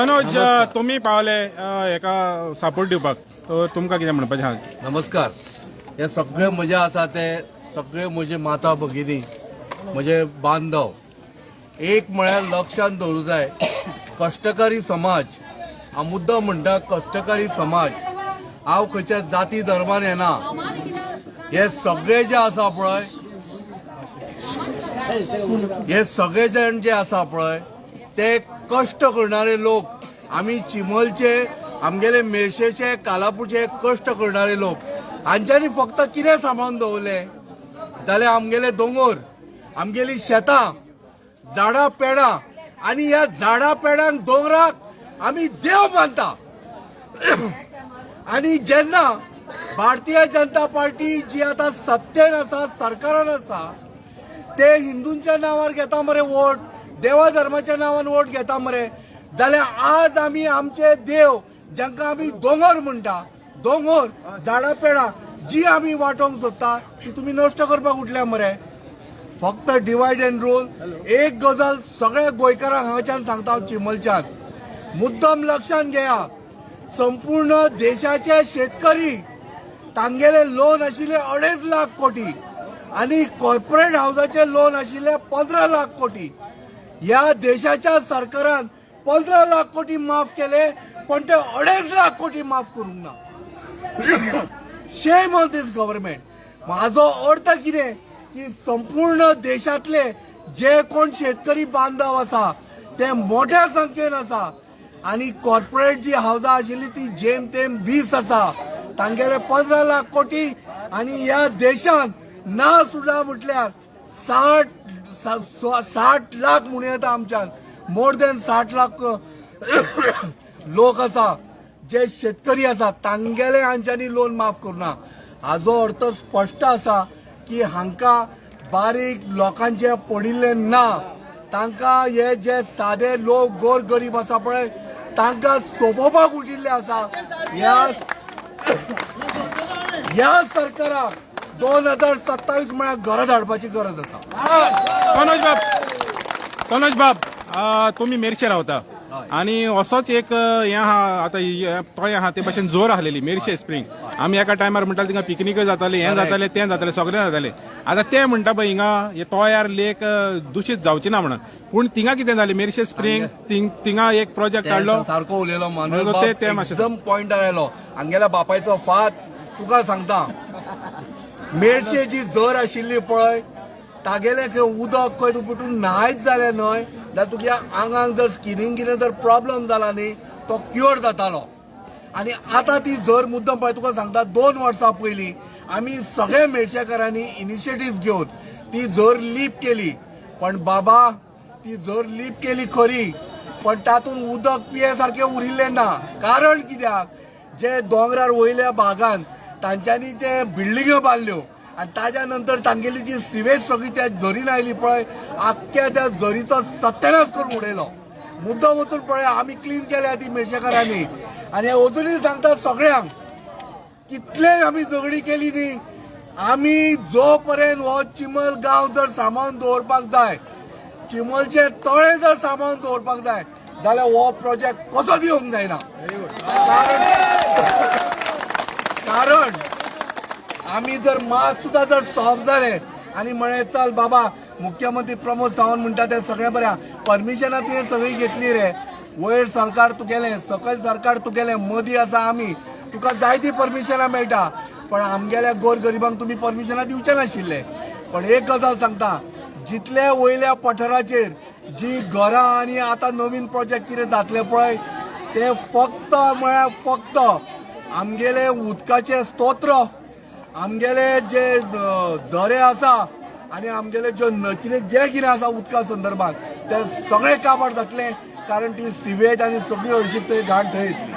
मनोज तुम्ही पावले एका सपोर्ट दिवपाक तो तुमकां कितें म्हणपाचें आहा? नमस्कार. हे सगळे म्हजे आसा ते सगळे म्हजे माता भगिनी म्हजे बांधव एक म्हळ्यार लक्षांत दवरूं जाय. कश्टकारी समाज हांव मुद्दम म्हणटा कश्टकारी समाज. हांव खंयच्या जाती धर्मान येना. हे सगळे जे आसा पळय हे सगळे जाण जे आसा पळय ते कष्ट करणारे लोक. आमी चिमलचे आमगेले मेळशेचे कालापूरचे कष्ट करणारे लोक हांच्यांनी फक्त कितें सांबाळून दवरले जाल्यार आमगेले दोंगर आमगेली शेतां झाडां पेडां आनी ह्या झाडां पेडांक दोंगराक आमी देव मानता. आनी जेन्ना भारतीय जनता पार्टी जी आता सत्तेन आसा सरकारान आसा ते हिंदूंच्या नांवार घेता मरे वोट, देवा धर्माच्या नांवान वोट घेता मरे, जाल्यार आज आमी आमचे देव जांकां आमी दोंगर म्हणटा दोंगर झाडां पेडां जी आमी वांटोवंक सोदता ती तुमी नश्ट करपाक उठल्या मरे. फक्त डिवायड अँड रूल. एक गजाल सगळ्या गोंयकारांक हांगाच्यान सांगता हांव चिमलच्यान, मुद्दम लक्षांत घेया. संपूर्ण देशाचे शेतकरी तांगेले लोन आशिल्ले 2.5 लाख कोटी आणि कॉर्पोरेट हाऊसाचे लोन आशिल्ले 15 लाख कोटी. या देशाच्या सरकारान 15 लाख कोटी माफ केले पण ते 2.5 लाख कोटी माफ करूंक ना. Shame on this government. माझो अर्थ कितें की संपूर्ण देशातले जे कोण शेतकरी बांधव आसा ते मोठ्या संख्येन आसा आणि कॉर्पोरेट जी हाऊसां आशिल्ली ती जेम तेम 20 आसा. तांगेले 15 लाख कोटी आणि या देशान ना सुद्धा म्हटल्यार 60 लाख म्हणून येता आमच्यान. मोर देन 60 लाख लोक आसा जे शेतकरी आसा तांगेले हांच्यांनी लोन माफ करूना. हाजो अर्थ स्पश्ट आसा की हांकां बारीक लोकांचे पडिल्ले ना. तांकां हे जे सादे लोक गोर गरीब आसा पळय तांकां सोंपोवपाक उठिल्ले आसा. ह्या सरकाराक 2027 म्हळ्यार घरा धाडपाची गरज आसा. मनोज बाब तुम्ही मेरशे रावता आणि असोच एक हे आहा आता तोय आहा ते भाशेन जोर आहलेली मेरशे स्प्रिंग. आमी एका टायमार म्हणटाले थिंगा पिकनिक जाताले, हें जाताले तें जाताले सगळें जाताले. आता ते म्हणटा पळय हिंगा हे तोयार लेक दूषित जावची ना म्हणून, पूण थिंगा कितें जालें मेरशे स्प्रिंग थिंगा एक प्रोजेक्ट काडलो सारको उलयलो मानव ते एकदम पॉइंटार आयलो. हांगेल्या बापायचो फात तुका सांगता. मेरशे जी जर आशिल्ली पळय तागेले खंय उदक खंय पुटून न्हायच जालें न्हय जाल्यार तुज्या आंगाक जर स्किनींग कितें जर प्रॉब्लेम जाला न्ही तो क्युअर जातालो. आनी आतां ती जर मुद्दम पळय तुका सांगता 2 वर्सां पयलीं आमी सगळे मेरशेकारांनी इनिशिएटिव्ह घेवन ती जर लीप केली. पण बाबा ती जर लीप केली खरी पण तातूंत उदक पिये सारकें उरिल्लें ना. कारण कित्याक जे दोंगरार वयल्या भागांत तांच्यांनी ते बिल्डिंग्यो बांदल्यो आणि ताज्या नंतर तांगेली जी सिवेज सगळी त्या झरीन आयली पळय आख्ख्या त्या झरीचो सत्यानाश करून उडयलो. मुद्दम वचून पळय आमी क्लीन केल्या ती मेरशेकारांनी. आनी अजुनूय सांगता सगळ्यांक कितले आमी झगडी केली न्ही आमी जो पर्यंत हो चिमल गांव जर सांबाळून दवरपाक जाय, चिमलचे तळे जर सांबाळून दवरपाक जाय जाल्यार हो प्रोजेक्ट कसो दिवंक जायना. कारण आमी जर मात सुद्धा जर सॉल्व झाले आणि म्हणे चल बाबा मुख्यमंत्री प्रमोद सावंत म्हणटा ते सगळे बऱ्या परमिशनां तुवें सगळी घेतली रे. वयर सरकार तुगेलें सकयल सरकार तुगेलें मदीं आसा आमी तुका जाय ती परमिशनां मेळटा पण आमगेल्या गोर गरिबांक तुमी परमिशनां दिवचे नाशिल्ले. पण एक गजाल सांगता जितले वयल्या पठाराचेर जी घरां आनी आतां नवीन प्रोजेक्ट कितें जातले पळय ते फक्त म्हळ्यार फक्त आमगेले उदकाचे स्तोत्र आमगेले जे झरे आसा आनी आमगेले जे कितें आसा उदका संदर्भात ते सगळे काबार जातले. कारण ती सिवेज आनी सगळी हळशीक थंय घाण थंय येतली.